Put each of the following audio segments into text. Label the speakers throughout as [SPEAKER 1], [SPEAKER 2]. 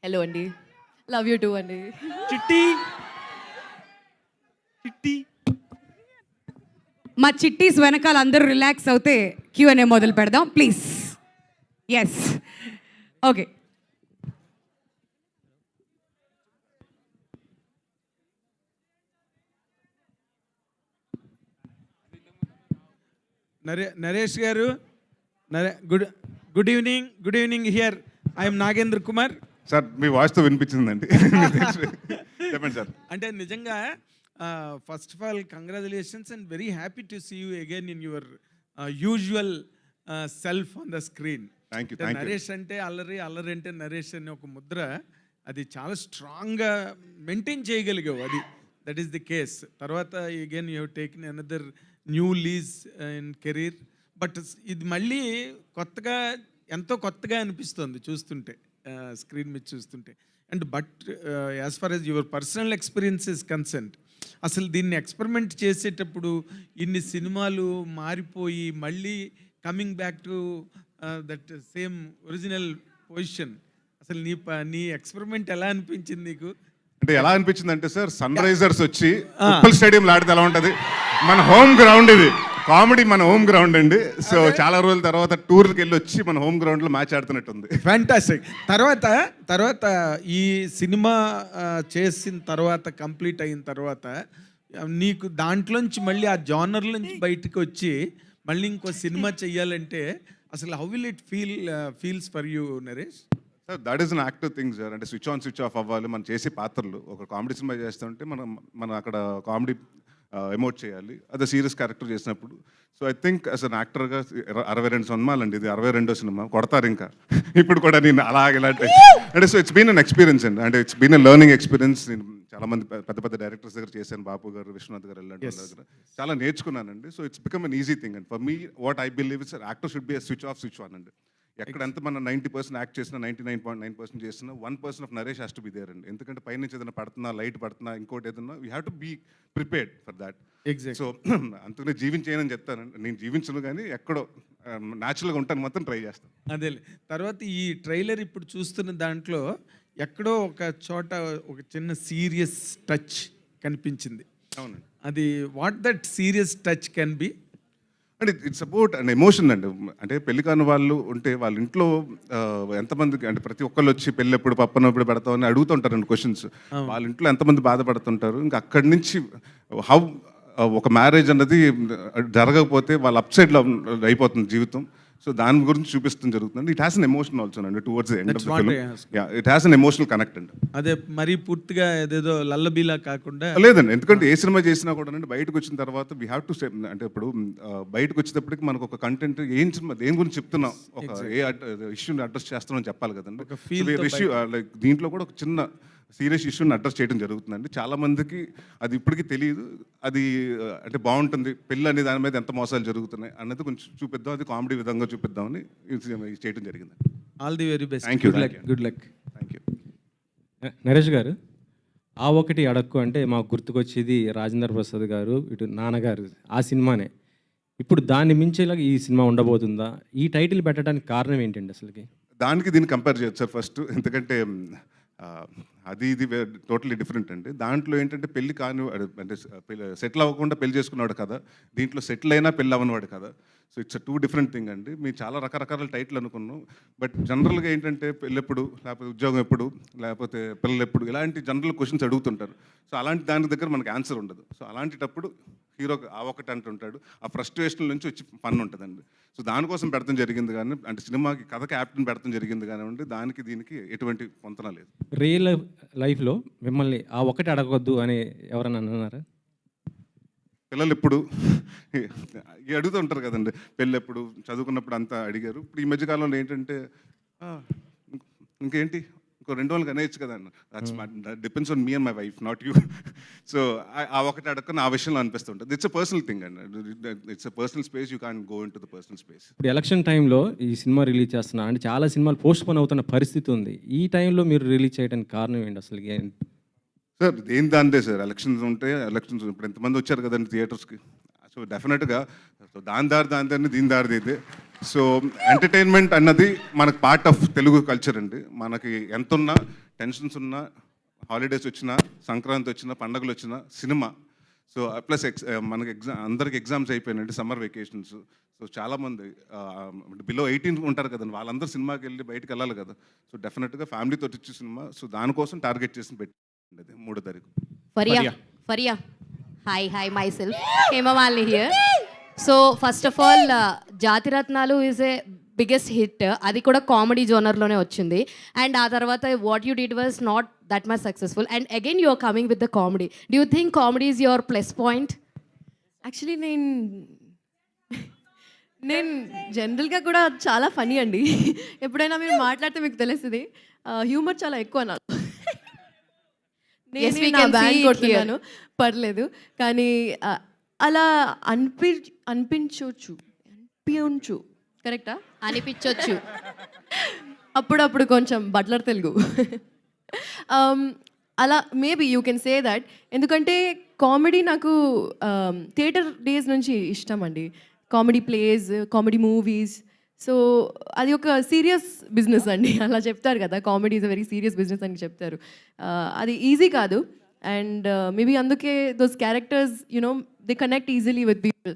[SPEAKER 1] Hello అండి. Love you two అండి.
[SPEAKER 2] చిట్టి చిట్టి
[SPEAKER 3] మా చిట్టీస్ వెనకాల అందరూ రిలాక్స్ అవుతే Q&A మొదలు పెడదాం please. Yes okay.
[SPEAKER 2] Naresh garu, good evening here. I'm Nagendra Kumar.
[SPEAKER 4] Sir మీ వాయిస్తో వినిపించిందండి. చెప్పండి సార్.
[SPEAKER 2] అంటే నిజంగా first of all congratulations and very happy to see you again in your usual self on the screen.
[SPEAKER 4] Thank you.
[SPEAKER 2] Naresh అంటే అల్లరి, అల్లరి అంటే నరేష్ అనే ఒక ముద్ర అది చాలా స్ట్రాంగ్గా మెయింటైన్ చేయగలిగావు. అది దట్ ఈస్ ది కేస్. తర్వాత again you have taken another new lease in career. But ఇది మళ్ళీ కొత్తగా, ఎంతో కొత్తగా అనిపిస్తుంది చూస్తుంటే, స్క్రీన్ మీద చూస్తుంటే. And but as far as your personal experience is concerned, అసలు దీన్ని ఎక్స్పెరిమెంట్ చేసేటప్పుడు ఇన్ని సినిమాలు మారిపోయి మళ్ళీ coming back to that same original position, అసలు నీ ఎక్స్పెరిమెంట్ ఎలా అనిపించింది నీకు?
[SPEAKER 4] అంటే ఎలా అనిపించింది అంటే సార్, సన్ రైజర్స్ వచ్చి ఉప్పల్ స్టేడియం ఆడితే ఎలా ఉంటుంది? మన హోమ్ గ్రౌండ్ ఇది, కామెడీ మన హోమ్ గ్రౌండ్ అండి. సో చాలా రోజుల తర్వాత టూర్కి వెళ్ళి వచ్చి మన హోమ్ గ్రౌండ్లో మ్యాచ్ ఆడుతున్నట్టుంది.
[SPEAKER 2] ఫ్యాంటాస్టిక్. తర్వాత ఈ సినిమా చేసిన తర్వాత, కంప్లీట్ అయిన తర్వాత నీకు దాంట్లోంచి మళ్ళీ ఆ జానర్ నుంచి బయటకు వచ్చి మళ్ళీ ఇంకో సినిమా చెయ్యాలంటే అసలు how will it feels for you Naresh?
[SPEAKER 4] Sir that is an active thing sir. అంటే స్విచ్ ఆన్ స్విచ్ ఆఫ్ అవ్వాలి. మనం చేసే పాత్రలు, ఒక కామెడీ సినిమా చేస్తుంటే మనం అక్కడ కామెడీ ఎమోట్ చేయాలి. అదే సీరియస్ క్యారెక్టర్ చేసినప్పుడు. So I think as an యాక్టర్గా 62 సినిమాలండి, ఇది 62వ సినిమా. కొడతారు ఇంకా ఇప్పుడు కూడా నేను అలాగే ఇలాంటి. అంటే so it's been an experience అండి. అంటే it's been a learning experience. నేను చాలా మంది పెద్ద పెద్ద డైరెక్టర్స్ దగ్గర చేశాను, బాపు గారు, విశ్వనాథ్ గారు, ఇలాంటి వాళ్ళ దగ్గర చాలా నేర్చుకున్నానండి. So it's become an easy thing. And for me what I believe is actor should be a switch off switch on అండి. ఎక్కడ ఎంత మనం 90% యాక్ట్ చేసినా, 99.9% చేసినా 1% of Naresh has to be there అండి. ఎందుకంటే పైనుంచి ఏదైనా పడుతున్నా, లైట్ పడుతున్నా, ఇంకోటి ఏదన్నా, you have to be prepared for that. So అందుకనే జీవించేయనని చెప్తానండి. నేను జీవించను కానీ ఎక్కడో న్యాచురల్గా ఉంటాను, మాత్రం ట్రై చేస్తాను.
[SPEAKER 2] అదే. తర్వాత ఈ ట్రైలర్ ఇప్పుడు చూస్తున్న దాంట్లో ఎక్కడో ఒక చోట ఒక చిన్న సీరియస్ టచ్ కనిపించింది.
[SPEAKER 4] అవునండి.
[SPEAKER 2] అది what that serious touch can be?
[SPEAKER 4] అంటే ఇట్స్ అబౌట్ అండ్ ఎమోషన్ అండి. అంటే పెళ్లి కాని వాళ్ళు ఉంటే వాళ్ళ ఇంట్లో ఎంతమందికి, అంటే ప్రతి ఒక్కళ్ళు వచ్చి పెళ్ళి ఎప్పుడు, పప్పను ఎప్పుడు పెడతావు అని అడుగుతుంటారండి క్వశ్చన్స్. వాళ్ళ ఇంట్లో ఎంతమంది బాధపడుతుంటారు. ఇంకా అక్కడి నుంచి హౌ ఒక మ్యారేజ్ అన్నది జరగకపోతే వాళ్ళ అప్ సైడ్లో అయిపోతుంది జీవితం. సో దాని గురించి చూపిస్తుంది జరుగుతుంది. It has an emotion also అండి towards the end of the film. Yeah, it has an emotional connect అండి.
[SPEAKER 2] అదే మరీ పూర్తిగా ఏదేదో లల్లబీలా కాకుండా
[SPEAKER 4] లేదండి. ఎందుకంటే ఏ సినిమా చేసినా కూడా అండి బయటకు వచ్చిన తర్వాత వీ హ్యావ్ టు అంటే ఇప్పుడు బయటకు వచ్చేటప్పటికి మనకు ఒక కంటెంట్, ఏం సినిమా దేని గురించి చెప్తున్నాం, ఒక ఏ ఇష్యూని అడ్రస్ చేస్తున్నాం చెప్పాలి కదండి. ఇష్యూ లైక్ దీంట్లో కూడా ఒక చిన్న సీరియస్ ఇష్యూని అడ్రస్ చేయడం జరుగుతుందండి. చాలా మందికి అది ఇప్పటికీ తెలియదు. అది అంటే బాగుంటుంది, పెళ్ళి అనే దాని మీద ఎంత మోసాలు జరుగుతున్నాయి అన్నది కొంచెం చూపిద్దాం, అది కామెడీ విధంగా చూపిద్దామని చేయడం జరిగింది.
[SPEAKER 2] All the very best.
[SPEAKER 4] Thank you.
[SPEAKER 2] Good luck.
[SPEAKER 4] Thank you.
[SPEAKER 5] Naresh గారు, ఆ ఒకటి అడక్కు అంటే మాకు గుర్తుకొచ్చేది రాజేంద్ర ప్రసాద్ గారు, ఇటు నాన్నగారు, ఆ సినిమానే. ఇప్పుడు దాన్ని మించేలాగా ఈ సినిమా ఉండబోతుందా? ఈ టైటిల్ పెట్టడానికి కారణం ఏంటండి అసలుకి?
[SPEAKER 4] దానికి దీన్ని కంపేర్ చేయొచ్చు సార్ ఫస్ట్. ఎందుకంటే అది ఇది టోటలీ డిఫరెంట్ అండి. దాంట్లో ఏంటంటే పెళ్లి కాని, అంటే సెటిల్ అవ్వకుండా పెళ్లి చేసుకున్నాడు కదా, దీంట్లో సెటిల్ అయినా పెళ్ళి అవ్వనివాడు కదా. So it's two different thing అండి. మీరు చాలా రకరకాల టైటిల్ అనుకున్నాం. బట్ జనరల్గా ఏంటంటే పెళ్ళి ఎప్పుడు, లేకపోతే ఉద్యోగం ఎప్పుడు, లేకపోతే పిల్లలు ఎప్పుడు, ఇలాంటి జనరల్ క్వశ్చన్స్ అడుగుతుంటారు. సో అలాంటి దాని దగ్గర మనకు ఆన్సర్ ఉండదు. సో అలాంటిటప్పుడు హీరో ఆ ఒకటి అంటుంటాడు, ఆ ఫ్రస్ట్రేషన్ నుంచి వచ్చి పన్ను ఉంటుందండి. సో దానికోసం పెడతాం జరిగింది కానీ, అంటే సినిమాకి కథ క్యాప్టెన్ పెడతాం జరిగింది కానివ్వండి, దానికి దీనికి ఎటువంటి పొంతన లేదు.
[SPEAKER 5] రియల్ లైఫ్లో మిమ్మల్ని ఆ ఒకటి అడగొద్దు అని ఎవరన్నా అన్నారా?
[SPEAKER 4] పిల్లలు ఎప్పుడు అడుగుతూ ఉంటారు కదండి, పెళ్ళి ఎప్పుడు, చదువుకున్నప్పుడు అంతా అడిగారు. ఇప్పుడు ఈ మధ్యకాలంలో ఏంటంటే ఇంకేంటి, ఇంకో 2 రోజులకి అనేయచ్చు కదా అన్న. That depends on me and my wife, not you. So ఆ ఒకటి అడగని ఆ విషయంలో అనిపిస్తుంటుంది. ఇట్స్ అ పర్సనల్ థింగ్ అండి. It's a personal space, you can go in to the personal space.
[SPEAKER 5] ఇప్పుడు ఎలక్షన్ టైంలో ఈ సినిమా రిలీజ్ చేస్తున్నా అంటే చాలా సినిమాలు పోస్ట్ పోన్ అవుతున్న పరిస్థితి ఉంది. ఈ టైంలో మీరు రిలీజ్ చేయడానికి కారణం ఏంటి అసలు?
[SPEAKER 4] సార్ దేని దాందే సార్, ఎలక్షన్స్ ఉంటే ఎలక్షన్స్ ఇప్పుడు ఎంతమంది వచ్చారు కదండి థియేటర్స్కి. సో డెఫినెట్గా సో దాని దారి దీని దారిది అయితే. సో ఎంటర్టైన్మెంట్ అన్నది మనకు పార్ట్ ఆఫ్ తెలుగు కల్చర్ అండి. మనకి ఎంతున్నా టెన్షన్స్ ఉన్న, హాలిడేస్ వచ్చినా, సంక్రాంతి వచ్చినా, పండగలు వచ్చినా సినిమా. సో ప్లస్ మనకి అందరికి ఎగ్జామ్స్ అయిపోయినాయండి, సమ్మర్ వెకేషన్స్. సో చాలామంది బిలో 18 ఉంటారు కదండి, వాళ్ళందరూ సినిమాకి వెళ్ళి బయటకు వెళ్ళాలి కదా. సో డెఫినెట్గా ఫ్యామిలీతో వచ్చే సినిమా. సో దానికోసం టార్గెట్ చేసి పెట్టింది 3వ తారీఖు.
[SPEAKER 6] Faria. Hi, myself. Hemamali here. So, first of all, Jatiratnalu is a biggest hit. Adi kuda comedy genre lone ochindi. And aa tarvata what you did was not that much successful. And again, you are coming with the comedy. Do you think comedy is your plus point?
[SPEAKER 1] Actually నేను జనరల్గా కూడా చాలా funny అండి. ఎప్పుడైనా మీరు మాట్లాడితే మీకు తెలుస్తుంది. హ్యూమర్ చాలా ఎక్కువ నాకు.
[SPEAKER 6] Yes, we
[SPEAKER 1] నేను నా
[SPEAKER 6] can see
[SPEAKER 1] బ్యాండ్
[SPEAKER 6] it
[SPEAKER 1] కొడుతున్నాను, పర్లేదు. కానీ అలా అనిపించవచ్చు, కరెక్టా?
[SPEAKER 6] అనిపించొచ్చు.
[SPEAKER 1] అప్పుడప్పుడు కొంచెం బట్లర్ తెలుగు. అలా maybe you can say that. ఎందుకంటే కామెడీ నాకు థియేటర్ డేస్ నుంచి ఇష్టం అండి. Comedy place, comedy movies. So అది ఒక సీరియస్ బిజినెస్ అండి. అలా చెప్తారు కదా, comedy is a very serious business అని చెప్తారు. అది ఈజీ కాదు. అండ్ మేబీ అందుకే those characters they connect easily with people.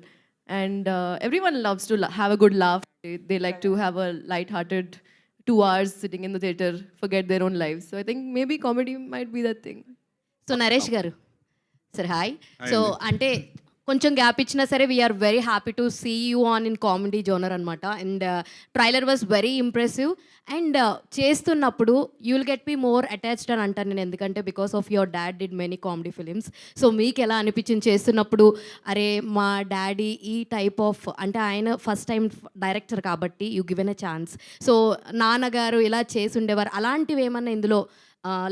[SPEAKER 1] And every one loves to have a good laugh. They like to have a light hearted 2 hours sitting in the theater, forget their own lives. So I think maybe comedy might be that thing.
[SPEAKER 6] So Naresh garu, sir hi. So అంటే కొంచెం gap ఇచ్చినా సరే we're very happy to see you on in comedy genre అనమాట. And trailer was very impressive. And చేస్తున్నప్పుడు you will get be more attached అని అంటాను నేను, ఎందుకంటే because of your dad did many comedy films. So మీకు ఎలా అనిపించింది చేస్తున్నప్పుడు, అరే మా డాడీ ఈ టైప్ ఆఫ్, అంటే ఆయన ఫస్ట్ టైం డైరెక్టర్ కాబట్టి you given a chance. So నాన్నగారు ఇలా చేసి ఉండేవారు, అలాంటివి ఏమన్నా ఇందులో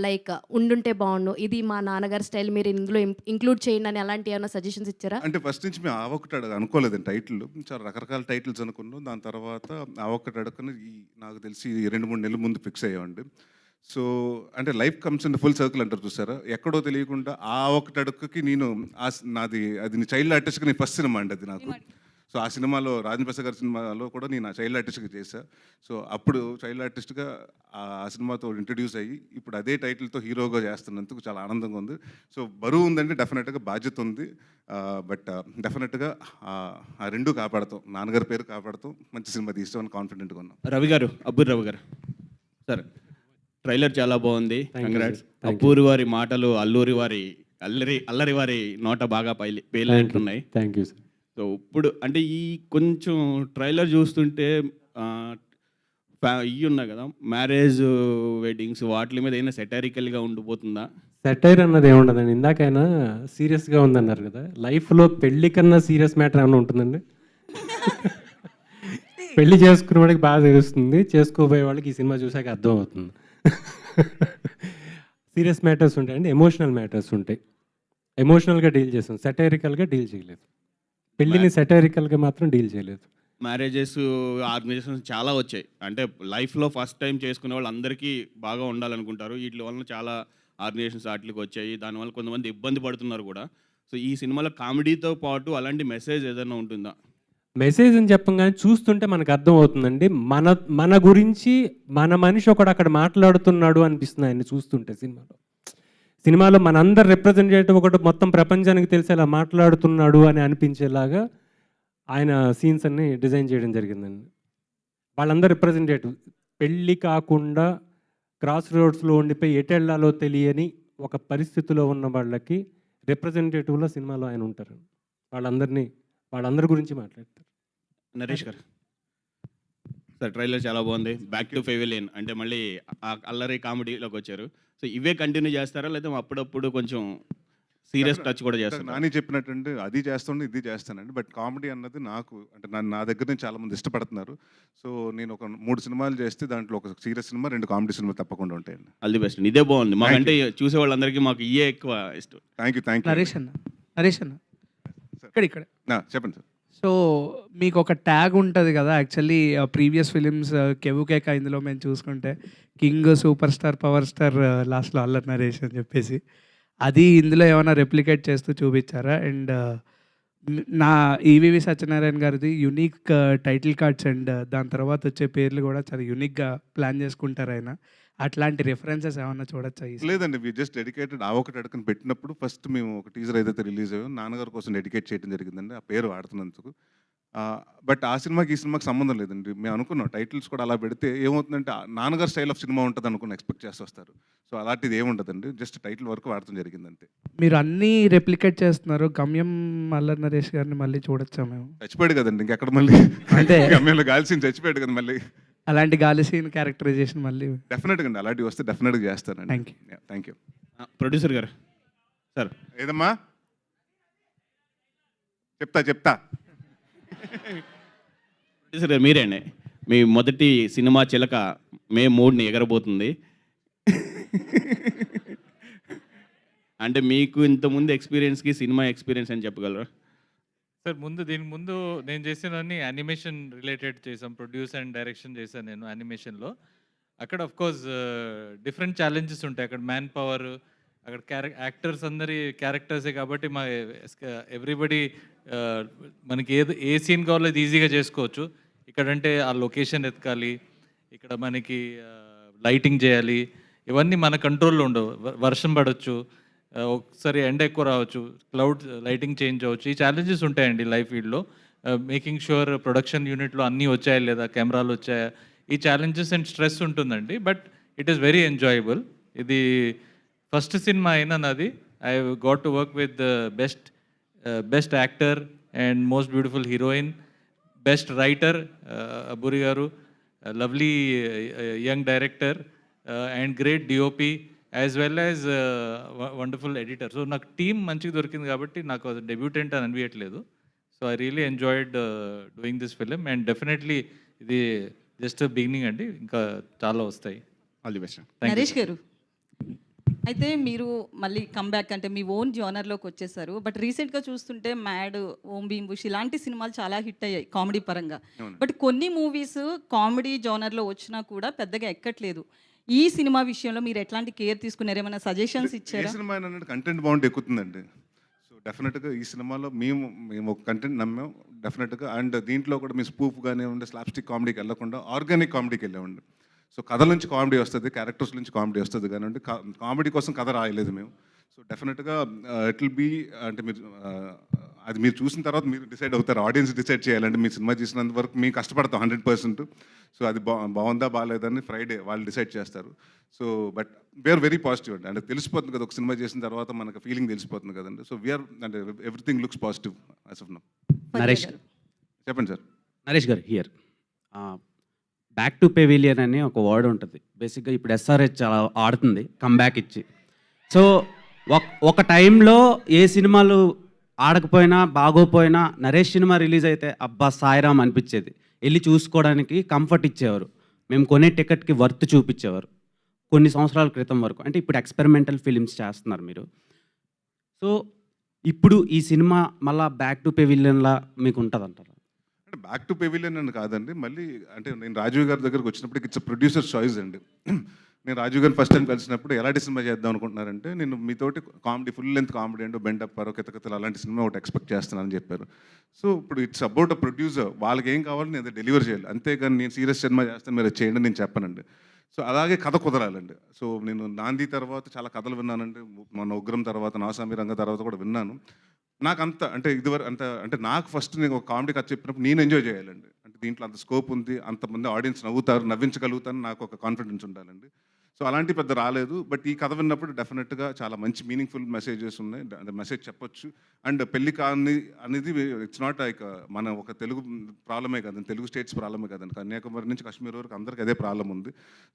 [SPEAKER 6] లైక్ ఉండుంటే బాగుండు, ఇది మా నాన్నగారి స్టైల్ మీరు ఇందులో ఇంక్లూడ్ చేయండి అని అలాంటి ఏమైనా సజెషన్స్ ఇచ్చారా?
[SPEAKER 4] అంటే ఫస్ట్ నుంచి మేము ఒకటి అనుకోలేదండి టైటిల్. చాలా రకరకాల టైటిల్స్ అనుకున్నాం. దాని తర్వాత ఒకటి అడుగుని నాకు తెలిసి 2-3 నెలల ముందు ఫిక్స్ అయ్యామండి. సో అంటే life comes in full circle అంటారు చూసారా, ఎక్కడో తెలియకుండా ఒకటి అడుగుకి నేను అది చైల్డ్ ఆర్టిస్ట్గా నేను ఫస్ట్ సినిమా అండి అది నాకు. సో ఆ సినిమాలో రాజేంద్ర ప్రసాద్ గారి సినిమాలో కూడా నేను చైల్డ్ ఆర్టిస్ట్గా చేశాను. సో అప్పుడు చైల్డ్ ఆర్టిస్ట్గా ఆ సినిమాతో ఇంట్రడ్యూస్ అయ్యి ఇప్పుడు అదే టైటిల్తో హీరోగా చేస్తున్నందుకు చాలా ఆనందంగా ఉంది. సో బరువు ఉందంటే డెఫినెట్గా బాధ్యత ఉంది. బట్ డెఫినెట్గా ఆ రెండు కాపాడుతాం, నాన్నగారి పేరు కాపాడుతాం, మంచి సినిమా తీస్తామని కాన్ఫిడెంట్గా ఉన్నాం.
[SPEAKER 7] రవి గారు, అబ్బూరి రవి గారు సార్, ట్రైలర్ చాలా బాగుంది, కంగ్రాట్స్. అబ్బూరి వారి మాటలు అల్లరి వారి నోట బాగా పేలినట్టున్నాయి.
[SPEAKER 5] Thank you sir.
[SPEAKER 7] సో ఇప్పుడు అంటే ఈ కొంచెం ట్రైలర్ చూస్తుంటే ఇవి ఉన్నాయి కదా, మ్యారేజ్ వెడ్డింగ్స్, వాటి మీద ఏమైనా సెటారికల్గా ఉండిపోతుందా?
[SPEAKER 5] సెటైర్ అన్నది ఏముండదండి. ఇందాకైనా సీరియస్గా ఉందన్నారు కదా, లైఫ్లో పెళ్లి కన్నా సీరియస్ మ్యాటర్ ఏమైనా ఉంటుందండి? పెళ్లి చేసుకునే వాడికి బాగా తెలుస్తుంది, చేసుకోబోయే వాళ్ళకి ఈ సినిమా చూసాక అర్థం అవుతుంది. సీరియస్ మ్యాటర్స్ ఉంటాయండి, ఎమోషనల్ మ్యాటర్స్ ఉంటాయి. ఎమోషనల్గా డీల్ చేస్తాం, సెటైరికల్గా డీల్ చేయలేదు. పెళ్ళిని సెటైరికల్గా మాత్రం డీల్ చేయలేదు.
[SPEAKER 7] మ్యారేజెస్ ఆర్గనైజేషన్స్ చాలా వచ్చాయి, అంటే లైఫ్లో ఫస్ట్ టైం చేసుకునే వాళ్ళు అందరికీ బాగా ఉండాలనుకుంటారు. వీటి వల్ల చాలా ఆర్గనైజేషన్స్ వాటికి వచ్చాయి, దానివల్ల కొంతమంది ఇబ్బంది పడుతున్నారు కూడా. సో ఈ సినిమాలో కామెడీతో పాటు అలాంటి మెసేజ్ ఏదైనా ఉంటుందా?
[SPEAKER 5] మెసేజ్ అని చెప్పంగానే చూస్తుంటే మనకు అర్థం అవుతుందండి. మన గురించి మన మనిషి ఒకడు అక్కడ మాట్లాడుతున్నాడు అనిపిస్తుంది ఆయన్ని చూస్తుంటే. సినిమాలో మనందరు రిప్రజెంటేటివ్ ఒకటి మొత్తం ప్రపంచానికి తెలిసేలా మాట్లాడుతున్నాడు అని అనిపించేలాగా ఆయన సీన్స్ అన్ని డిజైన్ చేయడం జరిగిందండి. వాళ్ళందరూ రిప్రజెంటేటివ్, పెళ్ళి కాకుండా క్రాస్ రోడ్స్లో ఉండిపోయి ఎటెళ్లాలో తెలియని ఒక పరిస్థితిలో ఉన్న వాళ్ళకి రిప్రజెంటేటివ్లో సినిమాలో ఆయన ఉంటారు. వాళ్ళందరి గురించి మాట్లాడతారు.
[SPEAKER 7] నరేష్ గారు సార్, ట్రైలర్ చాలా బాగుంది. బ్యాక్ టు ఫెవిలియన్ అంటే మళ్ళీ అల్లరి కామెడీలోకి వచ్చారు. సో ఇవే కంటిన్యూ చేస్తారా, లేదా అప్పుడప్పుడు కొంచెం సీరియస్ టచ్ కూడా చేస్తారు?
[SPEAKER 4] నాని చెప్పినట్టు అది చేస్తుండే ఇది చేస్తానండి. బట్ కామెడీ అన్నది నాకు అంటే నా దగ్గర నుంచి చాలామంది ఇష్టపడుతున్నారు. సో నేను ఒక 3 సినిమాలు చేస్తే దాంట్లో ఒక సీరియస్ సినిమా, 2 కామెడీ సినిమా తప్పకుండా ఉంటాయండి.
[SPEAKER 7] All the best. ఇదే బాగుంది మాకంటే, చూసే వాళ్ళందరికీ మాకు ఇయే ఎక్కువ ఇష్టం.
[SPEAKER 4] Thank you.
[SPEAKER 8] నరేష్ అన్న ఇక్కడ
[SPEAKER 4] చెప్పండి సార్.
[SPEAKER 8] సో మీకు ఒక ట్యాగ్ ఉంటుంది కదా, యాక్చువల్లీ ప్రీవియస్ ఫిలిమ్స్ కెవుకేక, ఇందులో మేము చూసుకుంటే king, super star, power star, లాస్ట్లో అల్లరి నరేష్ అని చెప్పేసి, అది ఇందులో ఏమైనా రెప్లికేట్ చేస్తూ చూపించారా? అండ్ నా ఈవీవి సత్యనారాయణ గారిది యునిక్ టైటిల్ కార్డ్స్ అండ్ దాని తర్వాత వచ్చే పేర్లు కూడా చాలా యూనిక్గా ప్లాన్ చేసుకుంటారు ఆయన. అట్లాంటి రిఫరెన్సెస్ ఏమన్నా చూడొచ్చా ఈ
[SPEAKER 4] లేదండి, వి జస్ట్ డెడికేటెడ్ ఆ ఒకటి అడుగుని పెట్టినప్పుడు ఫస్ట్ మేము ఒక టీజర్ ఏదైతే రిలీజ్ అయ్యో నాన్నగారి కోసం డెడికేట్ చేయడం జరిగిందండి ఆ పేరు వాడుతున్నందుకు. బట్ ఆ సినిమాకి ఈ సినిమాకి సంబంధం లేదండి. మేము అనుకున్నాం టైటిల్స్ కూడా అలా పెడితే ఏమవుతుందంటే నాన్నగారు స్టైల్ ఆఫ్ సినిమా ఉంటుంది అనుకుని ఎక్స్పెక్ట్ చేసి వస్తారు. సో అలాంటిది ఏముండదండి, జస్ట్ టైటిల్ వరకు వాడటం జరిగింది అంతే.
[SPEAKER 8] మీరు అన్నీ రెప్లికేట్ చేస్తున్నారు. గమ్యం అల్లరి నరేష్ గారిని మళ్ళీ చూడొచ్చా మేము?
[SPEAKER 4] చచ్చిపోయాడు కదండి, ఇంకెక్కడ మళ్ళీ
[SPEAKER 8] అంటే
[SPEAKER 4] గమ్యంలో గాల్సిన చచ్చిపోయాడు కదా మళ్ళీ.
[SPEAKER 8] అలాంటి గాలి సీన్ క్యారెక్టరైజేషన్ మళ్ళీ
[SPEAKER 4] డెఫినెట్గా అండి, అలాంటివి వస్తే డెఫినెట్గా చేస్తానండి.
[SPEAKER 8] Thank you.
[SPEAKER 4] Thank you.
[SPEAKER 7] Producer గారు సార్,
[SPEAKER 4] ఏదమ్మా చెప్తా
[SPEAKER 7] ప్రొడ్యూసర్ గారు మీరే అండి. మీ మొదటి సినిమా చిలక మే 3ని ఎగరబోతుంది. అంటే మీకు ఇంతకుముందు ఎక్స్పీరియన్స్కి సినిమా ఎక్స్పీరియన్స్ అని చెప్పగలరా?
[SPEAKER 9] సార్ దీని ముందు నేను చేసినవన్నీ యానిమేషన్ రిలేటెడ్ చేసాం. ప్రొడ్యూస్ అండ్ డైరెక్షన్ చేశాను నేను యానిమేషన్లో. అక్కడ ఆఫ్ కోర్స్ డిఫరెంట్ ఛాలెంజెస్ ఉంటాయి. అక్కడ మ్యాన్ పవర్, అక్కడ యాక్టర్స్ అందరి క్యారెక్టర్సే కాబట్టి మా ఎవ్రీబడి మనకి ఏ సీన్ కావాలో అది ఈజీగా చేసుకోవచ్చు. ఇక్కడంటే ఆ లొకేషన్ ఎతకాలి, ఇక్కడ మనకి లైటింగ్ చేయాలి, ఇవన్నీ మన కంట్రోల్లో ఉండవు. వర్షం పడవచ్చు, ఒకసారి ఎండ ఎక్కువ రావచ్చు, క్లౌడ్ లైటింగ్ చేంజ్ అవ్వచ్చు. ఈ ఛాలెంజెస్ ఉంటాయండి లైఫ్ ఫీల్డ్లో. మేకింగ్ షూర్ ప్రొడక్షన్ యూనిట్లో అన్నీ వచ్చాయా లేదా, కెమెరాలు వచ్చాయా, ఈ ఛాలెంజెస్ అండ్ స్ట్రెస్ ఉంటుందండి. But it is very enjoyable. ఇది ఫస్ట్ సినిమా అయినా నాది. I got to work with best actor and most beautiful heroine, best writer Abburi garu, lovely young director and great DOP as well as wonderful editor. So నాకు team మంచిగా దొరికింది కాబట్టి నాకు debutant అని అనిపించట్లేదు. So I really enjoyed doing this film and definitely ఇది just beginning అండి, ఇంకా చాలా వస్తాయి.
[SPEAKER 7] All the best.
[SPEAKER 10] నరేష్ గారు, అయితే మీరు మళ్ళీ కమ్బ్యాక్ అంటే మీ ఓన్ జానర్లోకి వచ్చేసారు. బట్ రీసెంట్గా చూస్తుంటే మ్యాడ్, ఓం భీమ్ బుష్ ఇలాంటి సినిమాలు చాలా హిట్ అయ్యాయి కామెడీ పరంగా. బట్ కొన్ని మూవీస్ కామెడీ జానర్లో వచ్చినా కూడా పెద్దగా ఎక్కట్లేదు. ఈ సినిమా విషయంలో మీరు ఎట్లాంటి కేర్ తీసుకున్నారు? ఏమైనా సజెషన్స్ ఇచ్చారా?
[SPEAKER 4] ఏ సినిమా అయినా కంటెంట్ బాగుంటే ఎక్కుతుందండి. సో డెఫినెట్గా ఈ సినిమాలో మేము ఒక కంటెంట్ నమ్మాం డెఫినెట్గా. అండ్ దీంట్లో కూడా మీ స్పూఫ్ కానీ ఉండే స్లాప్స్టిక్ కామెడీకి వెళ్ళకుండా ఆర్గానిక్ కామెడీకి వెళ్ళామండి. సో కథల నుంచి కామెడీ వస్తుంది, క్యారెక్టర్స్ నుంచి కామెడీ వస్తుంది కానివ్వండి. కామెడీ కోసం కథ రాయలేదు మేము. సో డెఫినెట్గా ఇట్ విల్ బీ అంటే మీరు అది మీరు చూసిన తర్వాత మీరు డిసైడ్ అవుతారు, ఆడియన్స్ డిసైడ్ చేయాలంటే మీ సినిమా చూసినంత వరకు మేము కష్టపడతాం 100%. సో అది బాగుందా బాగాలేదని ఫ్రైడే వాళ్ళు డిసైడ్ చేస్తారు. So but we're very positive అండి. అంటే తెలిసిపోతుంది కదా, ఒక సినిమా చేసిన తర్వాత మనకు ఫీలింగ్ తెలిసిపోతుంది కదండి. సో వీఆర్ అంటే everything looks positive as of now.
[SPEAKER 11] Naresh
[SPEAKER 4] చెప్పండి సార్.
[SPEAKER 11] నరేష్ గారు హియర్ బ్యాక్ టు పెవిలియన్ అని ఒక వర్డ్ ఉంటుంది. బేసిక్గా ఇప్పుడు ఎస్ఆర్హెచ్ చాలా ఆడుతుంది కమ్బ్యాక్ ఇచ్చి. సో ఒక టైంలో ఏ సినిమాలు ఆడకపోయినా బాగోపోయినా నరేష్ సినిమా రిలీజ్ అయితే అబ్బా సాయిరామ్ అనిపించేది. వెళ్ళి చూసుకోవడానికి కంఫర్ట్ ఇచ్చేవారు. మేము కొనే టికెట్కి వర్త్ చూపించేవారు కొన్ని సంవత్సరాల క్రితం వరకు. అంటే ఇప్పుడు ఎక్స్పెరిమెంటల్ ఫిలిమ్స్ చేస్తున్నారు మీరు. సో ఇప్పుడు ఈ సినిమా మళ్ళీ బ్యాక్ టు పెవిలియన్లా మీకు ఉంటుంది అంటారు?
[SPEAKER 4] అంటే బ్యాక్ టు పెవిలియన్ అని కాదండి, మళ్ళీ అంటే నేను రాజీవ్ గారి దగ్గరకు వచ్చినప్పటికి ఇట్స్ ప్రొడ్యూసర్ చాయిస్ అండి. నేను రాజీవ్ గారిని ఫస్ట్ టైం కలిసినప్పుడు ఎలాంటి సినిమా చేద్దాం అనుకుంటున్నారంటే, నేను మీతోటి కామెడీ ఫుల్ లెంత్ కామెడీ అంటూ బెండప్పారో కితకతలు అలాంటి సినిమా ఒకటి ఎక్స్పెక్ట్ చేస్తున్నానని చెప్పారు. సో ఇప్పుడు ఇట్స్ అబౌట్ అ ప్రొడ్యూసర్, వాళ్ళకి ఏం కావాలో నేను అది డెలివర్ చేయాలి. అంతేగాని నేను సీరియస్ సినిమా చేస్తాను మీరు చేయండి నేను చెప్పనండి. సో అలాగే కథ కుదరాలండి. సో నేను నాంది తర్వాత చాలా కథలు విన్నానండి, మన ఉగ్రం తర్వాత నాసామి రంగ తర్వాత కూడా విన్నాను. నాకు అంత అంటే ఇదివరకు అంత అంటే నాకు ఫస్ట్ నేను ఒక కామెడీ కథ చెప్పినప్పుడు నేను ఎంజాయ్ చేయాలండి. అంటే దీంట్లో అంత స్కోప్ ఉంది, అంతమంది ఆడియన్స్ నవ్వుతారు, నవ్వించగలుగుతాను, నాకు ఒక కాన్ఫిడెన్స్ ఉండాలండి. సో అలాంటి పెద్ద రాలేదు. బట్ ఈ కథ విన్నప్పుడు డెఫినెట్గా చాలా మంచి మీనింగ్ఫుల్ మెసేజెస్ ఉన్నాయి, అంటే మెసేజ్ చెప్పొచ్చు. అండ్ పెళ్లి కాని అనేది ఇట్స్ నాట్ లైక్ మన ఒక తెలుగు ప్రాబ్లమే కదండి, తెలుగు స్టేట్స్ ప్రాబ్లమే కదండి, కన్యాకుమారి నుంచి కాశ్మీర్ వరకు అందరికీ అదే ప్రాబ్లం ఉంది.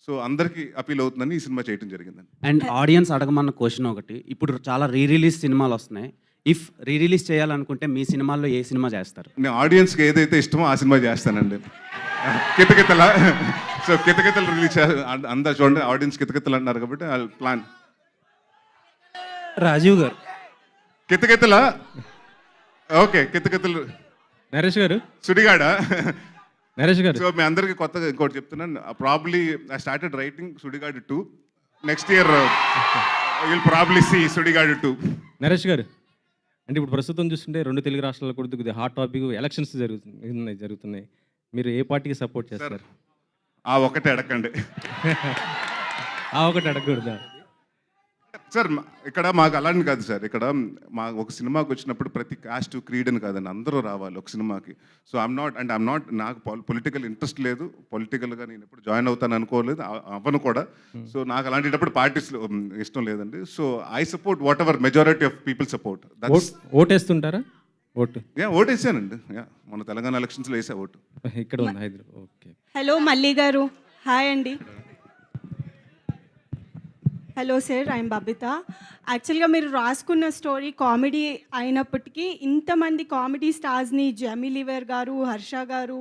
[SPEAKER 4] సో అందరికీ అపీల్ అవుతుందని ఈ సినిమా చేయడం జరిగిందండి.
[SPEAKER 11] అండ్ ఆడియన్స్ అడగమన్న క్వశ్చన్ ఒకటి, ఇప్పుడు చాలా రిలీజ్ సినిమాలు వస్తున్నాయి. ఇఫ్ రిలీజ్ చేయాలనుకుంటే మీ సినిమాల్లో ఏ సినిమా చేస్తారు?
[SPEAKER 4] నేను ఆడియన్స్కి ఏదైతే ఇష్టమో ఆ సినిమా చేస్తానండి. కితకితల సో కితకితలు రిలీజ్ అందరు చూడండి, ఆడియన్స్ కితకితలు అంటున్నారు కాబట్టి ఐ ప్లాన్.
[SPEAKER 5] రాజీవ్ గారు
[SPEAKER 4] కితకితల ఓకే, కితకితలు
[SPEAKER 5] నరేష్ గారు
[SPEAKER 4] సుడిగాడ.
[SPEAKER 5] నరేష్ గారు
[SPEAKER 4] సో మీ అందరికీ కొత్తగా ఇంకోటి చెప్తున్నాను, probably I started writing Sudigadu 2. Next year will probably see Sudigadu 2.
[SPEAKER 5] Naresh garu అంటే ఇప్పుడు ప్రస్తుతం చూస్తుంటే 2 తెలుగు రాష్ట్రాల్లో కూడా కొద్దిగా హాట్ టాపిక్ ఎలక్షన్స్ జరుగుతున్నాయి. మీరు ఏ పార్టీకి సపోర్ట్ చేస్తారు?
[SPEAKER 4] ఆ ఒకటే అడగండి
[SPEAKER 5] ఆ ఒకటి అడగకూడదా?
[SPEAKER 4] సార్. ఇక్కడ మాకు అలాంటి కాదు సార్. ఇక్కడ మా ఒక సినిమాకి వచ్చినప్పుడు ప్రతి కాస్ట్ క్రీడ్ అని కాదండి, అందరూ రావాలి ఒక సినిమాకి. సో ఐఎమ్ నాట్ నాకు పొలిటికల్ ఇంట్రెస్ట్ లేదు. పొలిటికల్గా నేను ఎప్పుడు జాయిన్ అవుతాను అనుకోలేదు, అవ్వను కూడా. సో నాకు అలాంటిటప్పుడు పార్టీస్ ఇష్టం లేదండి. So I support whatever majority of people support.
[SPEAKER 5] ఓటేస్తుంటారా?
[SPEAKER 4] ఓటేసానండి. మన తెలంగాణ ఎలక్షన్స్లో వేసా ఓటు.
[SPEAKER 5] ఇక్కడ ఉంది హైదరాబాద్. ఓకే.
[SPEAKER 12] హలో మల్లి గారు, హాయ్ అండి. Hello sir, I'm Babita. యాక్చువల్గా మీరు రాసుకున్న స్టోరీ కామెడీ అయినప్పటికీ ఇంతమంది కామెడీ స్టార్స్ని, జమీ లివర్ గారు, హర్ష గారు,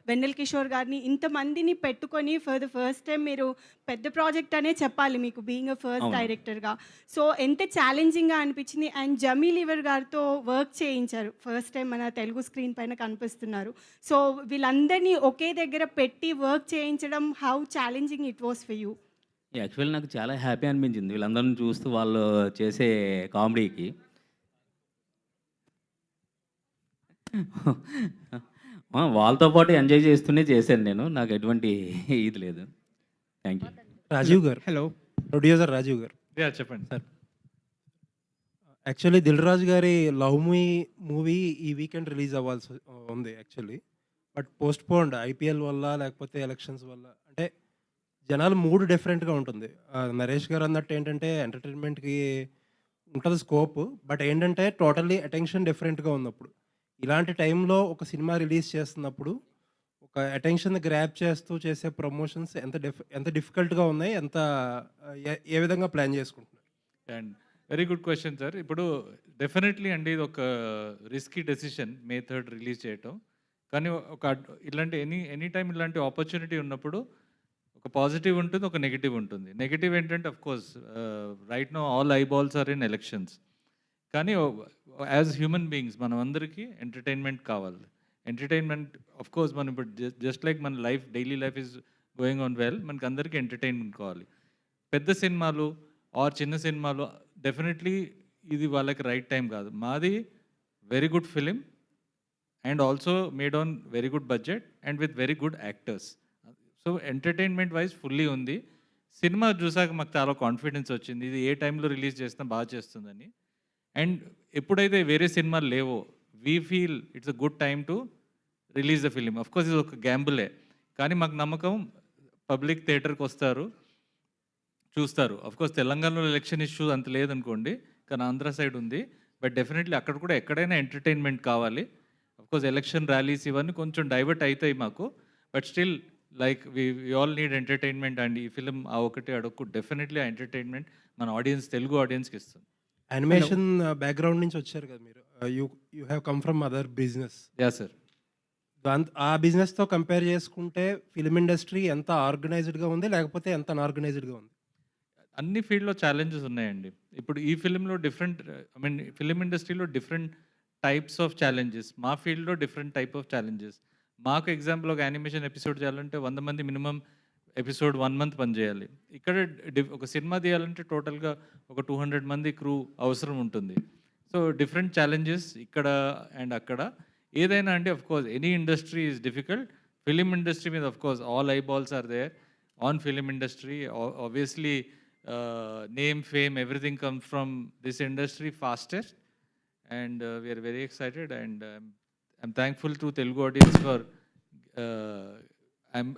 [SPEAKER 12] వెన్నెల కిషోర్ గారిని, ఇంతమందిని పెట్టుకొని ఫర్ ద ఫస్ట్ టైం మీరు పెద్ద ప్రాజెక్ట్ అనే చెప్పాలి మీకు, బీయింగ్ అ ఫస్ట్ డైరెక్టర్గా. సో ఎంత ఛాలెంజింగ్గా అనిపించింది. అండ్ జమీ లివర్ గారితో వర్క్ చేయించారు, ఫస్ట్ టైం మన తెలుగు స్క్రీన్ పైన కనిపిస్తున్నారు. సో వీళ్ళందరినీ ఒకే దగ్గర పెట్టి వర్క్ చేయించడం, how challenging it was for you?
[SPEAKER 13] Actually నాకు చాలా హ్యాపీ అనిపించింది వీళ్ళందరిని చూస్తూ, వాళ్ళు చేసే కామెడీకి. వాళ్ళతో పాటు ఎంజాయ్ చేస్తూనే చేశాను నేను, నాకు ఎటువంటి ఇది లేదు. Thank you.
[SPEAKER 14] రాజీవ్ గారు, హలో, ప్రొడ్యూసర్ రాజీవ్ గారు.
[SPEAKER 9] చెప్పండి
[SPEAKER 14] సార్. యాక్చువల్లీ దిల్ రాజు గారి లవ్ మూవీ ఈ వీకెండ్ రిలీజ్ అవ్వాల్సి ఉంది యాక్చువల్లీ. బట్ పోస్ట్ పోన్డ్ ఐపీఎల్ వల్ల లేకపోతే ఎలక్షన్స్ వల్ల. అంటే జనాలు మూడు డిఫరెంట్గా ఉంటుంది. నరేష్ గారు అన్నట్టు ఏంటంటే ఎంటర్టైన్మెంట్కి ఉంటుంది స్కోప్, బట్ ఏంటంటే టోటల్లీ అటెన్షన్ డిఫరెంట్గా ఉన్నప్పుడు, ఇలాంటి టైంలో ఒక సినిమా రిలీజ్ చేస్తున్నప్పుడు ఒక అటెన్షన్ గ్రాప్ చేస్తూ చేసే ప్రమోషన్స్ ఎంత డిఫికల్ట్గా ఉన్నాయి, ఏ విధంగా ప్లాన్ చేసుకుంటున్నారు?
[SPEAKER 9] And very good question sir. ఇప్పుడు డెఫినెట్లీ అండి ఇది ఒక risky decision May 3rd release చేయటం. కానీ ఇలాంటి ఎనీ టైం ఇలాంటి ఆపర్చునిటీ ఉన్నప్పుడు ఒక పాజిటివ్ ఉంటుంది, ఒక నెగిటివ్ ఉంటుంది. నెగిటివ్ ఏంటంటే of course right no all eyeballs are in elections. కానీ యాజ్ హ్యూమన్ బీయింగ్స్ మనం అందరికీ ఎంటర్టైన్మెంట్ కావాలి. ఎంటర్టైన్మెంట్ అఫ్ కోర్స్ మనం ఇప్పుడు జస్ట్ లైక్ మన life, daily life is going on well, మనకి అందరికీ ఎంటర్టైన్మెంట్ కావాలి. పెద్ద సినిమాలు ఆర్ చిన్న సినిమాలు డెఫినెట్లీ ఇది వాళ్ళకి రైట్ టైం కాదు. మాది very good film and also made on very good budget and with very good actors. So entertainment wise fully ఉంది. సినిమా చూసాక మాకు చాలా కాన్ఫిడెన్స్ వచ్చింది, ఇది ఏ టైంలో రిలీజ్ చేసినా బాగా చేస్తుందని. అండ్ ఎప్పుడైతే వేరే సినిమాలు లేవో we feel it's a good time to release the film. Of course ఇది ఒక గ్యాంబులే, కానీ మాకు నమ్మకం పబ్లిక్ థియేటర్కి వస్తారు, చూస్తారు. అఫ్ కోర్స్ తెలంగాణలో ఎలక్షన్ ఇష్యూ అంత లేదనుకోండి, కానీ ఆంధ్ర సైడ్ ఉంది. బట్ డెఫినెట్లీ అక్కడ కూడా ఎక్కడైనా ఎంటర్టైన్మెంట్ కావాలి. అఫ్ కోర్స్ ఎలక్షన్ ర్యాలీస్ ఇవన్నీ కొంచెం డైవర్ట్ అవుతాయి మాకు, but still like we all need entertainment. And ఈ ఫిలిం ఆ ఒకటి అడగకు డెఫినెట్లీ ఆ ఎంటర్టైన్మెంట్ మన ఆడియన్స్, తెలుగు ఆడియన్స్కి ఇస్తుంది.
[SPEAKER 14] యానిమేషన్ బ్యాక్గ్రౌండ్ నుంచి వచ్చారు కదా మీరు, you have come from other business.
[SPEAKER 9] Yeah sir.
[SPEAKER 14] ఆ బిజినెస్తో కంపేర్ చేసుకుంటే ఫిలిం ఇండస్ట్రీ ఎంత ఆర్గనైజ్డ్గా ఉంది, లేకపోతే ఎంత అన్ఆర్గనైజ్డ్గా ఉంది?
[SPEAKER 9] అన్ని ఫీల్డ్లో ఛాలెంజెస్ ఉన్నాయండి. ఇప్పుడు ఈ ఫిలింలో డిఫరెంట్, ఐ మీన్ ఫిలిం ఇండస్ట్రీలో డిఫరెంట్ టైప్స్ ఆఫ్ ఛాలెంజెస్, మా ఫీల్డ్లో డిఫరెంట్ టైప్ ఆఫ్ ఛాలెంజెస్. మాకు ఎగ్జాంపుల్ ఒక యానిమేషన్ ఎపిసోడ్ చేయాలంటే 100 మంది మినిమం ఎపిసోడ్ 1 month పనిచేయాలి. ఇక్కడ ఒక సినిమా తీయాలంటే టోటల్గా ఒక 200 మంది క్రూ అవసరం ఉంటుంది. సో డిఫరెంట్ ఛాలెంజెస్ ఇక్కడ అండ్ అక్కడ. ఏదైనా అంటే of course any industry is difficult. Film industry మీద of course all eyeballs are there on film industry. Obviously name, fame, everything comes from this industry fastest. And we're very excited and I'm thankful to Telugu audience for,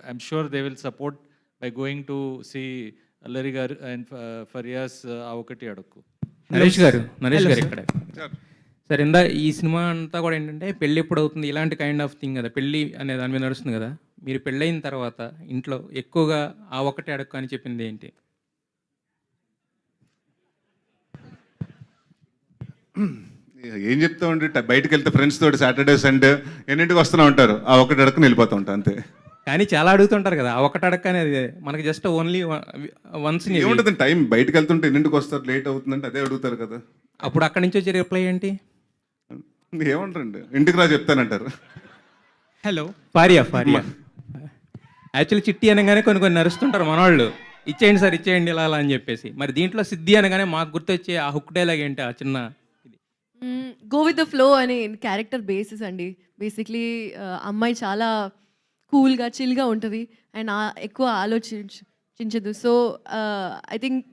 [SPEAKER 9] I'm sure they will support by going to see Allari garu and Faryas Avokati Adakku.
[SPEAKER 15] Naresh గారు ఇక్కడ sir, ఈ cinema అంతా కూడా ఏంటంటే పెళ్ళి ఎప్పుడు అవుతుంది ఇలాంటి కైండ్ ఆఫ్ థింగ్ కదా, పెళ్ళి అనే దాని మీద నడుస్తుంది కదా. మీరు పెళ్ళైన తర్వాత ఇంట్లో ఎక్కువగా ఆ ఒకటి అడక్కు అని చెప్పింది ఏంటి?
[SPEAKER 4] ఏం చెప్తామండి, బయటకు వెళ్తే ఫ్రెండ్స్ తోటి సాటర్డే సండే ఎన్నింటికి వస్తూనే ఉంటారు, ఆ ఒకటి అడక్కుని వెళ్ళిపోతూ ఉంటాం అంతే.
[SPEAKER 15] కానీ చాలా అడుగుతుంటారు కదా, ఆ ఒకటి అడక్క అనేది మనకి జస్ట్ ఓన్లీ వన్స్.
[SPEAKER 4] ఏముంటుంది టైం, బయటకు వెళ్తుంటే ఎన్నింటికి వస్తారు, లేట్ అవుతుందంటే అదే అడుగుతారు కదా.
[SPEAKER 15] అప్పుడు అక్కడి నుంచి వచ్చే రిప్లై ఏంటి?
[SPEAKER 4] ఏమంటారండి, ఇంటికి రా చెప్తానంటారు.
[SPEAKER 15] హలో, భార్య యాక్చువల్లీ చిట్టి అనగానే కొన్ని నడుస్తుంటారు మనవాళ్ళు. ఇచ్చేయండి సార్ ఇచ్చేయండి ఇలా అలా అని చెప్పేసి. మరి దీంట్లో సిద్ధి అనగానే మాకు గుర్తొచ్చే ఆ హుక్ డైలాగ్ ఏంటి ఆ చిన్న ఇది?
[SPEAKER 1] గో విత్ ద ఫ్లో అని క్యారెక్టర్ బేసిస్ అండి. బేసిక్లీ అమ్మాయి చాలా కూల్గా చిల్గా ఉంటుంది అండ్ ఎక్కువ ఆలోచించదు. So I think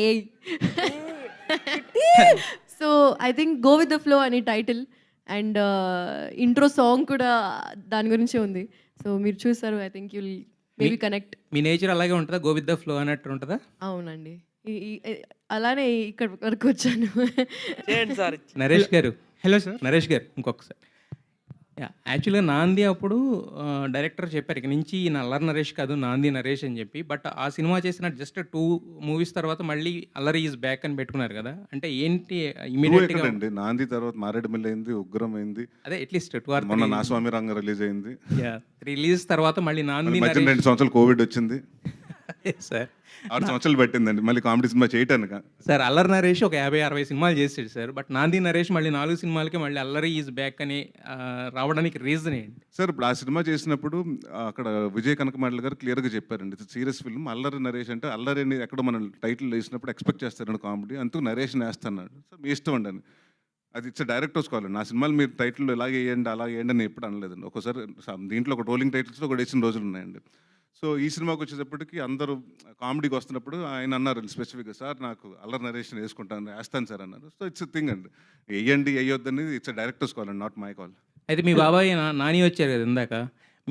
[SPEAKER 1] a so I think go with the flow అని టైటిల్ అండ్ ఇంట్రో సాంగ్ కూడా దాని గురించే ఉంది. సో మీరు చూసారు, I think you'll maybe connect.
[SPEAKER 15] మీ నేచర్ అలాగే ఉంటుందా, గో విత్ ద ఫ్లో అన్నట్టు ఉంటుందా?
[SPEAKER 1] అవునండి, అలానే ఇక్కడ వరకు వచ్చాను.
[SPEAKER 15] నరేష్ గారు,
[SPEAKER 8] హలో సార్.
[SPEAKER 15] నరేష్ గారు ఇంకొకసారి. యాక్చువల్గా నాంది అప్పుడు డైరెక్టర్ చెప్పారు ఇక నుంచి ఈయన అల్లరి నరేష్ కాదు నాంది నరేష్ అని చెప్పి. బట్ ఆ సినిమా చేసిన జస్ట్ 2 మూవీస్ తర్వాత మళ్ళీ అల్లరి ఈజ్ బ్యాక్ అని పెట్టుకున్నారు కదా, అంటే ఏంటి ఇమీడియట్గా?
[SPEAKER 4] అండి నాంది తర్వాత మారేడుమిల్లి అయింది, ఉగ్రం అయింది,
[SPEAKER 15] అదే అట్లీస్ట్ 2 or 3
[SPEAKER 4] మొన్న నా స్వామి రంగ రిలీజ్ అయింది.
[SPEAKER 15] రిలీజ్ తర్వాత మళ్ళీ నాంది
[SPEAKER 4] మధ్య 2 సంవత్సరాలు కోవిడ్ వచ్చింది
[SPEAKER 15] సార్.
[SPEAKER 4] 6 సంవత్సరాలు పట్టిందండి మళ్ళీ కామెడీ సినిమా చేయటానికి.
[SPEAKER 15] సార్ అల్లరి నరేష్ ఒక 50-60 సినిమాలు చేసాడు సార్. బట్ నాంది నరేష్ మళ్ళీ 4 సినిమాలకి మళ్ళీ అల్లరి ఈజ్ బ్యాక్ అని రావడానికి రీజన్ ఏంటి
[SPEAKER 4] సార్? ఇప్పుడు ఆ సినిమా చేసినప్పుడు అక్కడ విజయ్ కనకమాడల గారు క్లియర్గా చెప్పారండి, ఇది సీరియస్ ఫిల్మ్. అల్లరి నరేష్ అంటే అల్లరి అని ఎక్కడ మనం టైటిల్ వేసినప్పుడు ఎక్స్పెక్ట్ చేస్తారండి కామెడీ, అందుకు నరేష్ వేస్తున్నాడు. సార్ మీ ఇష్టం అండి అని. అది ఇట్స్ డైరెక్టర్స్ కావాలి. నా సినిమాలు మీరు టైటిల్ ఇలాగే వేయండి అలాగే వేయండి అని ఎప్పుడు అనలేదండి. ఒకసారి దీంట్లో ఒక రోలింగ్ టైటిల్స్లో కూడా వేసిన రోజులు ఉన్నాయండి. సో ఈ సినిమాకి వచ్చేటప్పటికి అందరూ కామెడీకి వస్తున్నప్పుడు ఆయన అన్నారు స్పెసిఫిక్గా, సార్ నాకు అల్లరి నరేషన్ వేసుకుంటాను వేస్తాను సార్ అన్నారు. సో ఇట్స్ థింగ్ అండి, వేయండి వేయొద్దని ఇట్స్ డైరెక్టర్స్ కాల్ అండి, నాట్ మై కాల్.
[SPEAKER 15] అయితే మీ బాబాయ్ నాని వచ్చారు కదా ఇందాక,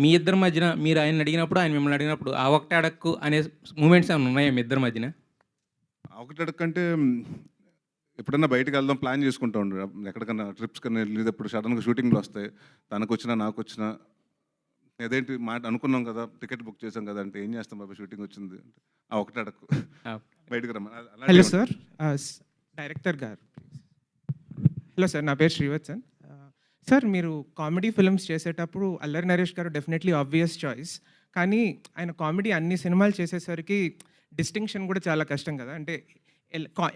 [SPEAKER 15] మీ ఇద్దరి మధ్యన మీరు ఆయన అడిగినప్పుడు ఆయన మిమ్మల్ని అడిగినప్పుడు ఆ ఒకటే అడక్కు అనే మూమెంట్స్ ఏమైనా ఉన్నాయా మీ ఇద్దరి మధ్యన?
[SPEAKER 4] ఒకటి అడగంటే ఎప్పుడన్నా బయటకు వెళ్దాం ప్లాన్ చేసుకుంటూ ఉండే, ఎక్కడికన్నా ట్రిప్స్ కన్నా వెళ్ళేటప్పుడు సడన్గా షూటింగ్లు వస్తాయి, తనకు వచ్చినా నాకు వచ్చినా. అదేంటి మాట అనుకున్నాం కదా, టికెట్ బుక్ చేసాం కదా అంటే ఏం చేస్తాం బాబా షూటింగ్ వచ్చింది అంటే ఆ ఒకటి అడక్కు బయటకు రమ్మని.
[SPEAKER 16] హలో సార్, డైరెక్టర్ గారు. హలో సార్, నా పేరు శ్రీవత్సన్ సార్. మీరు కామెడీ ఫిల్మ్స్ చేసేటప్పుడు అల్లరి నరేష్ గారు డెఫినెట్లీ ఆబ్వియస్ చాయిస్, కానీ ఆయన కామెడీ అన్ని సినిమాలు చేసేసరికి డిస్టింక్షన్ కూడా చాలా కష్టం కదా. అంటే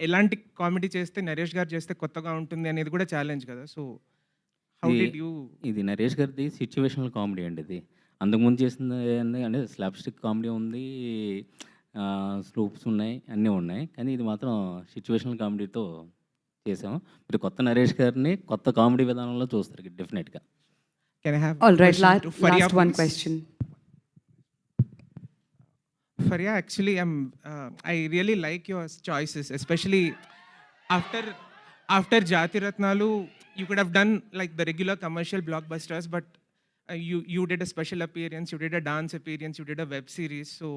[SPEAKER 16] ఎలాంటి కామెడీ చేస్తే నరేష్ గారు చేస్తే కొత్తగా ఉంటుంది అనేది కూడా ఛాలెంజ్ కదా. So how did you?
[SPEAKER 13] ఇది నరేష్ గారిది సిచ్యువేషనల్ కామెడీ అండి. ఇది అంతకుముందు చేసింది అంటే స్లాప్ స్టిక్ కామెడీ ఉంది, స్లూప్స్ ఉన్నాయి, అన్నీ ఉన్నాయి. కానీ ఇది మాత్రం సిచ్యువేషనల్ కామెడీతో చేసాము. మీరు కొత్త నరేష్ గారిని కొత్త కామెడీ విధానంలో చూస్తారు డెఫినెట్గా.
[SPEAKER 16] Can I have
[SPEAKER 3] All right,
[SPEAKER 16] Faria,
[SPEAKER 3] last one
[SPEAKER 16] please?
[SPEAKER 3] question.
[SPEAKER 16] Faria, actually, I really like your choices, especially after Jati Ratnalu. You could have done like the regular commercial blockbusters, but you did a special appearance, you did a dance appearance, you did a web series. So,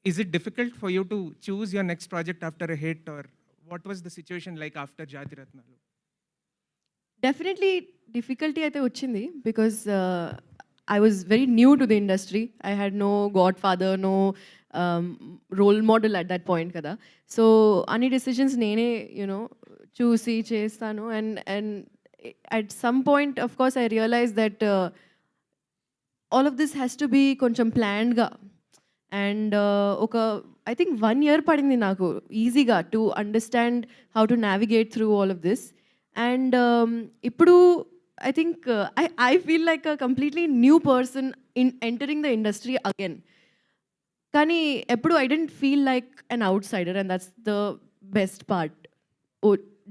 [SPEAKER 16] is it difficult for you to choose your next project after a hit, or what was the situation like after Jati Ratnalu?
[SPEAKER 1] Definitely difficulty అయితే వచ్చింది because I was very new to the industry. I had no god father, no role model at that point కదా. So అన్ని decisions నేనే చూసి చేస్తాను. And at some point of course I realize that all of this has to be కొంచెం ప్లాన్డ్గా. And ఒక I think 1 year పడింది నాకు ఈజీగా to understand how to navigate through all of this. And ఇప్పుడు I think I feel like a completely new person in entering the industry again. కానీ ఎప్పుడు I didn't feel like an outsider, and that's the best part.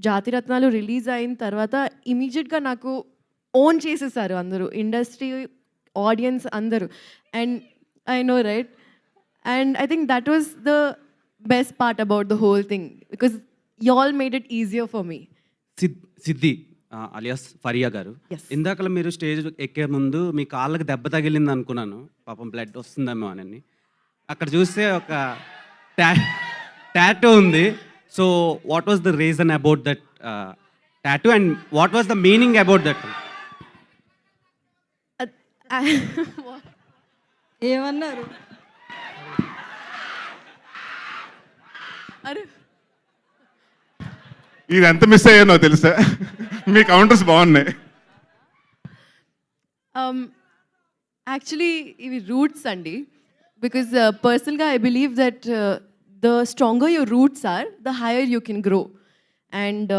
[SPEAKER 1] Jathiratnalu release అయిన తర్వాత ఇమీడియట్గా నాకు own చేసేసారు అందరూ, industry, audience అందరూ. And I know right, and I think that was the best part about the whole thing because you all made it easier for me.
[SPEAKER 11] Siddhi alias Faria గారు, ఇందాకలా మీరు stage ఎక్కే ముందు మీ కాళ్ళకి దెబ్బ తగిలింది అనుకున్నాను, పాపం బ్లడ్ వస్తుందేమో అని. అక్కడ చూస్తే ఒక టాటూ ఉంది. So what was the reason about that tattoo and what was the meaning about that?
[SPEAKER 10] ఏమన్నారు?
[SPEAKER 1] అరే
[SPEAKER 4] ఇది ఎంత మిస్ అయ్యానో తెలుసా, మీ కౌంటర్స్ బాగున్నాయి.
[SPEAKER 1] యాక్చువల్లీ ఇవి రూట్స్ అండి. బికాజ్ పర్సనల్గా I believe that the stronger your roots are, the higher you can grow. And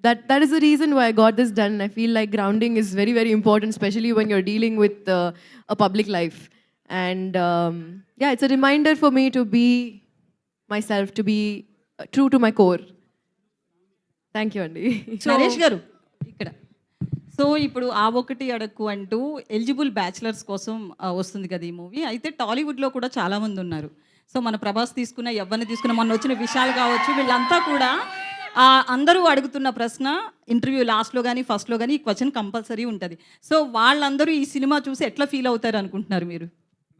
[SPEAKER 1] that is the reason why I got this done. I feel like grounding is very, very important, especially when you're dealing with a public life. And yeah, it's a reminder for me to be myself, to be true to my core. Thank you, Andy.
[SPEAKER 10] Naresh గారు ఇక్కడ so ఇప్పుడు ఆ ఒకటి అడక్కు అంటూ eligible bachelors కోసం వస్తుంది కదా ఈ మూవీ. అయితే టాలీవుడ్లో కూడా చాలామంది ఉన్నారు. సో మన ప్రభాస్ తీసుకున్న, ఎవరిని తీసుకున్న, మొన్న వచ్చిన విషయాలు కావచ్చు, వీళ్ళంతా కూడా అందరూ అడుగుతున్న ప్రశ్న ఇంటర్వ్యూ లాస్ట్లో కానీ ఫస్ట్లో కానీ ఈ క్వశ్చన్ కంపల్సరీ ఉంటుంది. సో వాళ్ళందరూ ఈ సినిమా చూసి ఎట్లా ఫీల్ అవుతారు అనుకుంటున్నారు మీరు?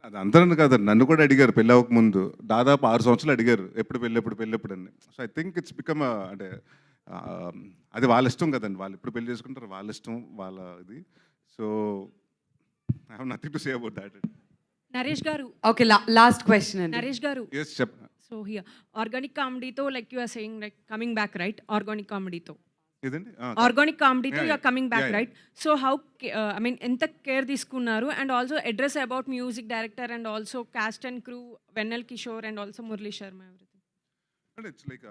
[SPEAKER 4] అది అందరని కాదు, నన్ను కూడా అడిగారు పెళ్ళి అవ్వక ముందు. దాదాపు 6 సంవత్సరాలు అడిగారు ఎప్పుడు పెళ్ళి అని. So I think it's become అంటే అది వాళ్ళ ఇష్టం కదండి, వాళ్ళు ఎప్పుడు పెళ్లి చేసుకుంటారు వాళ్ళ ఇష్టం, వాళ్ళ ఇది. So I have nothing to say about that.
[SPEAKER 3] Naresh garu, okay, last question అండి.
[SPEAKER 17] నరేష్ గారు,
[SPEAKER 4] ఎస్ చెప్ప.
[SPEAKER 17] సో హియర్ ఆర్గానిక్ కామెడీతో like you are saying like coming back right, organic కామెడీతో
[SPEAKER 4] ఇదండి
[SPEAKER 17] ఆర్గానిక్ కామెడీతో you are coming back right. So how I mean ఎంత care తీసుకున్నారు? And also address about music director and also cast and crew, Vennela Kishore and also Murali Sharma, everything.
[SPEAKER 4] అంటే it's like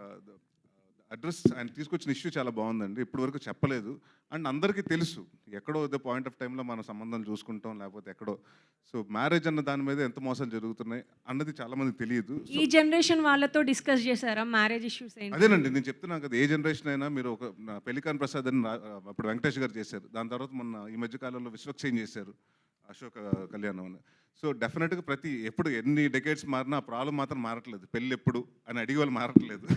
[SPEAKER 4] address ఆయన తీసుకొచ్చిన issue చాలా బాగుందండి, ఇప్పటివరకు చెప్పలేదు. అండ్ అందరికీ తెలుసు ఎక్కడో ద పాయింట్ ఆఫ్ టైంలో మన సంబంధం చూసుకుంటాం, లేకపోతే ఎక్కడో. సో మ్యారేజ్ అన్న దాని మీద ఎంత మోసాలు జరుగుతున్నాయి అన్నది చాలా మందికి తెలియదు.
[SPEAKER 17] ఈ జనరేషన్ వాళ్ళతో డిస్కస్ చేశారా మ్యారేజ్ ఇష్యూస్?
[SPEAKER 4] అదేనండి నేను చెప్తున్నాను కదా, ఏ జనరేషన్ అయినా మీరు ఒక పెళ్లికాన్ ప్రసాద్ అని అప్పుడు వెంకటేష్ గారు చేశారు, దాని తర్వాత మొన్న ఈ మధ్యకాలంలో విశ్వక్సేన్ చేశారు, అశోక్ కళ్యాణం అని. సో డెఫినెట్గా ఎప్పుడు ఎన్ని డెకేడ్స్ మారినా ఆ ప్రాబ్లం మాత్రం మారట్లేదు, పెళ్ళి ఎప్పుడు అని అడిగే వాళ్ళు మారట్లేదు.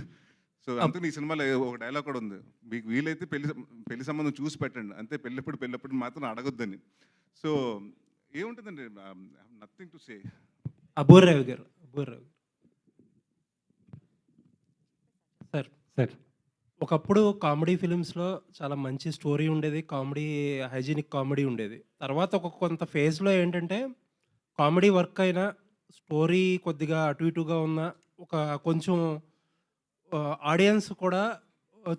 [SPEAKER 4] సో అందుకని ఈ సినిమాలో ఒక డైలాగ్ కూడా ఉంది, మీకు వీలైతే పెళ్లి సంబంధం చూసి పెట్టండి అంతే, పెళ్ళెప్పుడు మాత్రం అడగొద్దని. సో ఏముంటుందండి, నథింగ్ టు సే.
[SPEAKER 14] అబూర్రావు గారు సార్ ఒకప్పుడు కామెడీ ఫిలిమ్స్లో చాలా మంచి స్టోరీ ఉండేది, కామెడీ హైజీనిక్ కామెడీ ఉండేది. తర్వాత కొంత ఫేజ్లో ఏంటంటే కామెడీ వర్క్ అయినా స్టోరీ కొద్దిగా అటు ఇటుగా ఉన్న ఒక కొంచెం ఆడియన్స్ కూడా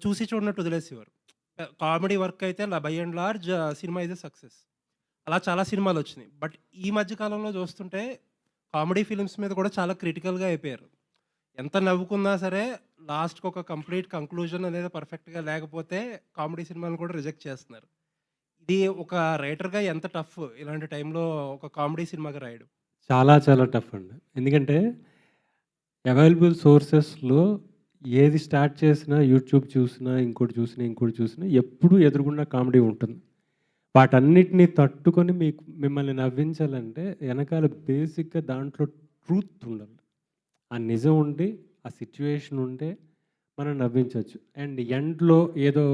[SPEAKER 14] చూసి చూడనట్టు వదిలేసేవారు. కామెడీ వర్క్ అయితే by and large cinema is a success. అలా చాలా సినిమాలు వచ్చినాయి. బట్ ఈ మధ్యకాలంలో చూస్తుంటే కామెడీ ఫిలిమ్స్ మీద కూడా చాలా క్రిటికల్గా అయిపోయారు. ఎంత నవ్వుకున్నా సరే లాస్ట్కి ఒక కంప్లీట్ కంక్లూజన్ అనేది పర్ఫెక్ట్గా లేకపోతే కామెడీ సినిమాలు కూడా రిజెక్ట్ చేస్తున్నారు. ఇది ఒక రైటర్గా ఎంత టఫ్ ఇలాంటి టైంలో ఒక కామెడీ సినిమాగా రాయడం?
[SPEAKER 5] చాలా టఫ్ అండి. ఎందుకంటే అవైలబుల్ సోర్సెస్లో ఏది స్టార్ట్ చేసినా, యూట్యూబ్ చూసినా, ఇంకోటి చూసినా ఎప్పుడూ ఎదురుగుండా కామెడీ ఉంటుంది. వాటన్నిటిని తట్టుకొని మిమ్మల్ని నవ్వించాలంటే వెనకాల బేసిక్గా దాంట్లో ట్రూత్ ఉండాలి, ఆ నిజం ఉండి, ఆ సిచ్యువేషన్ ఉంటే మనం నవ్వించవచ్చు. అండ్ ఎండ్లో ఏదో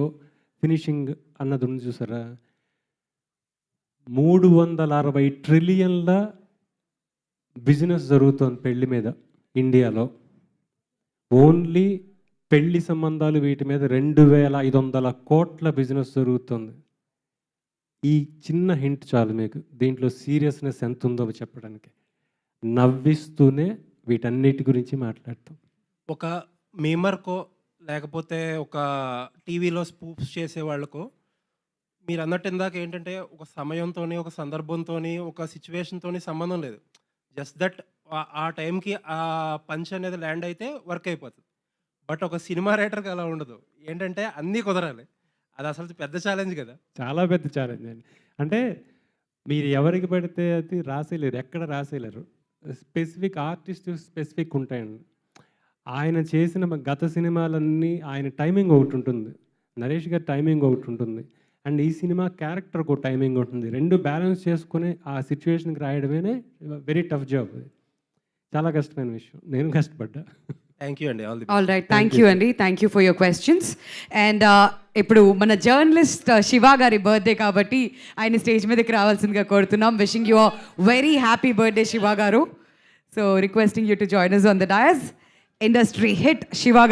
[SPEAKER 5] ఫినిషింగ్ అన్నది ఉంది చూసారా, 360 ట్రిలియన్ల బిజినెస్ జరుగుతుంది పెళ్లి మీద ఇండియాలో. ఓన్లీ పెళ్లి సంబంధాలు వీటి మీద 2500 కోట్ల బిజినెస్ జరుగుతుంది. ఈ చిన్న హింట్ చాలు మీకు దీంట్లో సీరియస్నెస్ ఎంత ఉందో చెప్పడానికి. నవ్విస్తూనే వీటన్నిటి గురించి మాట్లాడతాం.
[SPEAKER 14] ఒక మీమర్కో లేకపోతే ఒక టీవీలో స్పూప్స్ చేసే వాళ్ళకో మీరు అన్నట్టు ఇందాక ఏంటంటే ఒక సమయంతో, ఒక సందర్భంతో, ఒక సిచ్యువేషన్తో సంబంధం లేదు. జస్ట్ దట్ ఆ టైంకి ఆ పంచ్ అనేది ల్యాండ్ అయితే వర్క్ అయిపోతుంది. బట్ ఒక సినిమా రైటర్కి అలా ఉండదు, ఏంటంటే అన్నీ కుదరాలి. అది అసలు పెద్ద ఛాలెంజ్ కదా.
[SPEAKER 5] చాలా పెద్ద ఛాలెంజ్ అండి. అంటే మీరు ఎవరికి పడితే అది రాసేయలేరు, ఎక్కడ రాసేయలేరు. స్పెసిఫిక్ ఆర్టిస్ట్ స్పెసిఫిక్ ఉంటాయండి. ఆయన చేసిన గత సినిమాలన్నీ ఆయన టైమింగ్ ఒకటి ఉంటుంది, నరేష్ గారి టైమింగ్ ఒకటి ఉంటుంది, అండ్ ఈ సినిమా క్యారెక్టర్కి ఒక టైమింగ్ ఉంటుంది. రెండు బ్యాలెన్స్ చేసుకుని ఆ సిచ్యువేషన్కి రాయడమే వెరీ టఫ్ జాబ్. చాలా కష్టమైన విషయం, నేను కష్టపడ్డా.
[SPEAKER 14] థ్యాంక్ యూ అండి.
[SPEAKER 3] ఆల్ రైట్, థ్యాంక్ యూ అండి, thank you for your questions. And ఇప్పుడు మన జర్నలిస్ట్ శివ గారి బర్త్డే కాబట్టి ఆయన స్టేజ్ మీదకి రావాల్సిందిగా కోరుతున్నాం. Wishing you very happy birthday Shiva garu. So requesting you to join us on the dais. Industry hit Shiva గారి